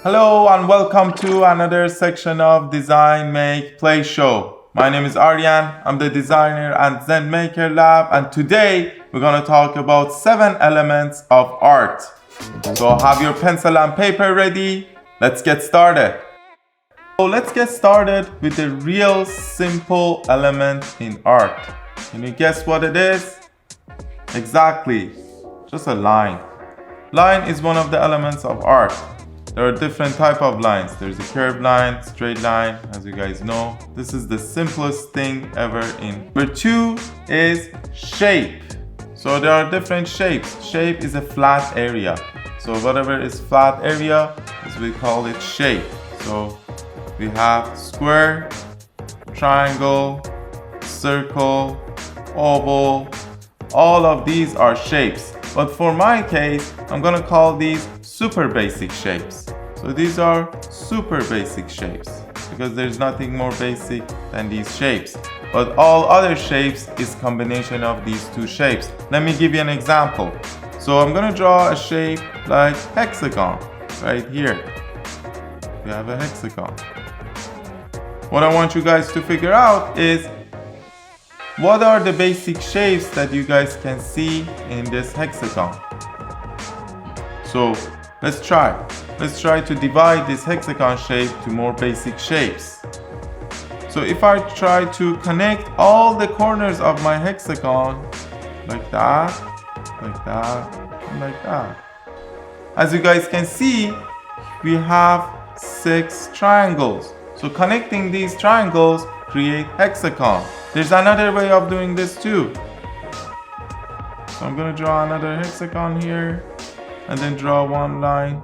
Hello and welcome to another section of Design Make Play Show. My name is Arian, I'm the designer at ZenMaker Lab, and today we're going to talk about 7 elements of art. So have your pencil and paper ready? Let's get started. So let's get started with the real simple element in art. Can you guess what it is? Exactly, just a line. Line is one of the elements of art. There are different types of lines. There's a curved line, straight line, as you guys know. This is the simplest thing ever in. Number 2 is shape. So there are different shapes. Shape is a flat area. So whatever is flat area, we call it shape. So we have square, triangle, circle, oval. All of these are shapes. But for my case, I'm gonna call these super basic shapes. So these are super basic shapes because there's nothing more basic than these shapes. But all other shapes is combination of these two shapes. Let me give you an example. So I'm gonna draw a shape like hexagon right here. We have a hexagon. What I want you guys to figure out is what are the basic shapes that you guys can see in this hexagon? So let's try. Let's try to divide this hexagon shape to more basic shapes. So if I try to connect all the corners of my hexagon like that, and like that. As you guys can see, we have 6 triangles. So connecting these triangles create hexagon. There's another way of doing this too. So I'm gonna draw another hexagon here and then draw one line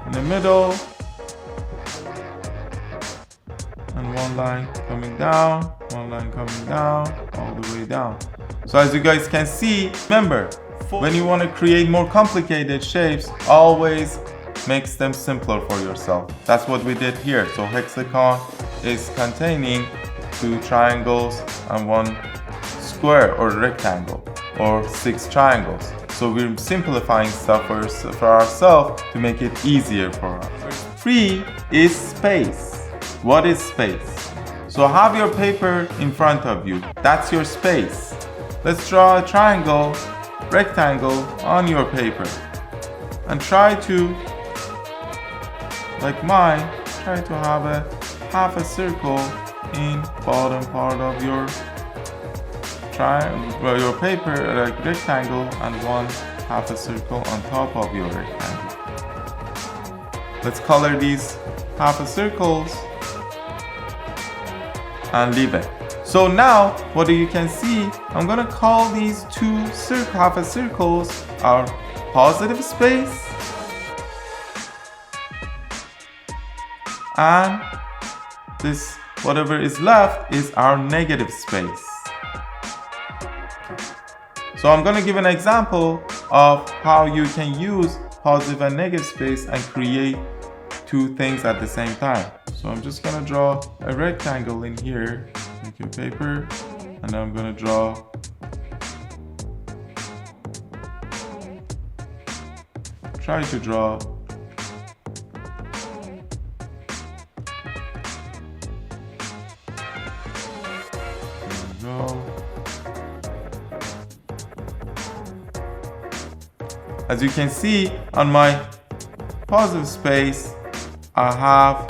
in the middle and one line coming down, one line coming down, all the way down. So as you guys can see, remember, when you want to create more complicated shapes, always makes them simpler for yourself. That's what we did here. So hexagon is containing 2 triangles and 1 square or rectangle, or 6 triangles. So we're simplifying stuff for ourselves to make it easier for us. 3 is space. What is space? So have your paper in front of you. That's your space. Let's draw a triangle, rectangle on your paper and try to, like mine, try to have a half a circle in bottom part of your triangle, your paper, like rectangle, and one half a circle on top of your rectangle. Let's color these half a circles and leave it. So now what you can see, I'm gonna call these 2 half a circles our positive space, and this whatever is left is our negative space. So I'm going to give an example of how you can use positive and negative space and create 2 things at the same time. So I'm just going to draw a rectangle in here, take your paper, and I'm going to draw As you can see, on my positive space, I have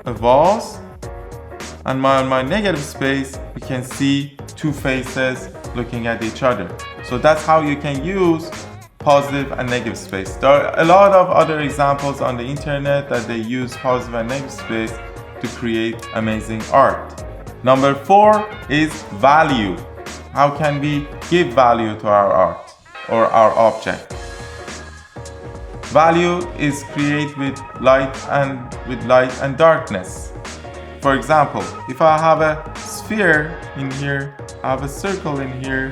a vase, and on my negative space, you can see 2 faces looking at each other. So that's how you can use positive and negative space. There are a lot of other examples on the internet that they use positive and negative space to create amazing art. Number 4 is value. How can we give value to our art or our object? Value is created with light and darkness. For example, if I have a sphere in here, I have a circle in here,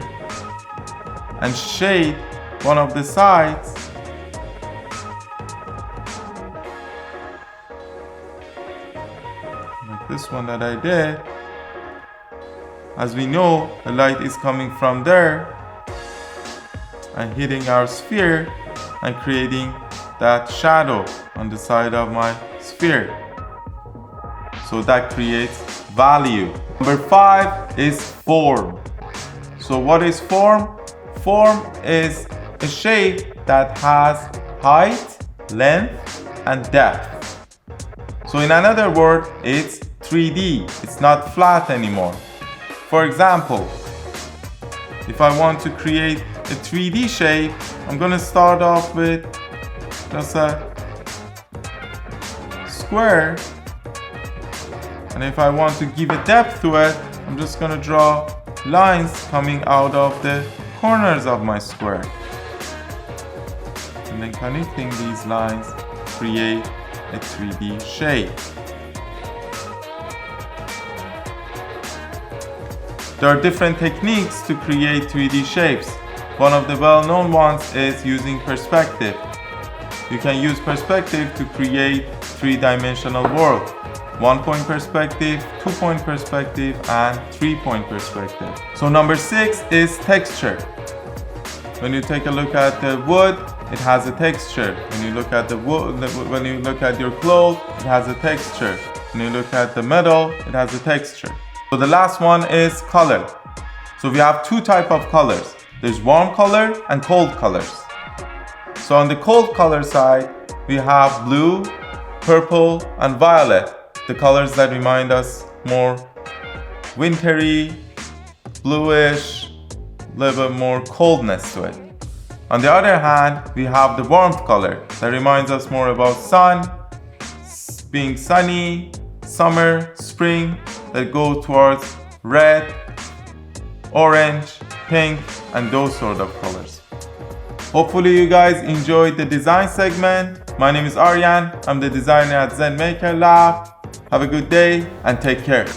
and shade one of the sides, like this one that I did. As we know, the light is coming from there and hitting our sphere and creating that shadow on the side of my sphere. So that creates value. Number 5 is form. So what is form? Form is a shape that has height, length, and depth. So in another word, it's 3D. It's not flat anymore. For example, if I want to create a 3D shape, I'm going to start off with just a square. And if I want to give a depth to it, I'm just going to draw lines coming out of the corners of my square. And then connecting these lines create a 3D shape. There are different techniques to create 3D shapes. One of the well-known ones is using perspective. You can use perspective to create 3-dimensional world. 1-point perspective, 2-point perspective, and 3-point perspective. So number 6 is texture. When you take a look at the wood, it has a texture. When you look at the wood, when you look at your clothes, it has a texture. When you look at the metal, it has a texture. So the last one is color. So we have 2 types of colors. There's warm color and cold colors. So on the cold color side, we have blue, purple, and violet. The colors that remind us more wintry, bluish, a little bit more coldness to it. On the other hand, we have the warmth color that reminds us more about sun, being sunny, summer, spring, that go towards red, orange, pink, and those sort of colors. Hopefully you guys enjoyed the design segment. My name is Arian. I'm the designer at DesignMakePlay Lab. Have a good day and take care.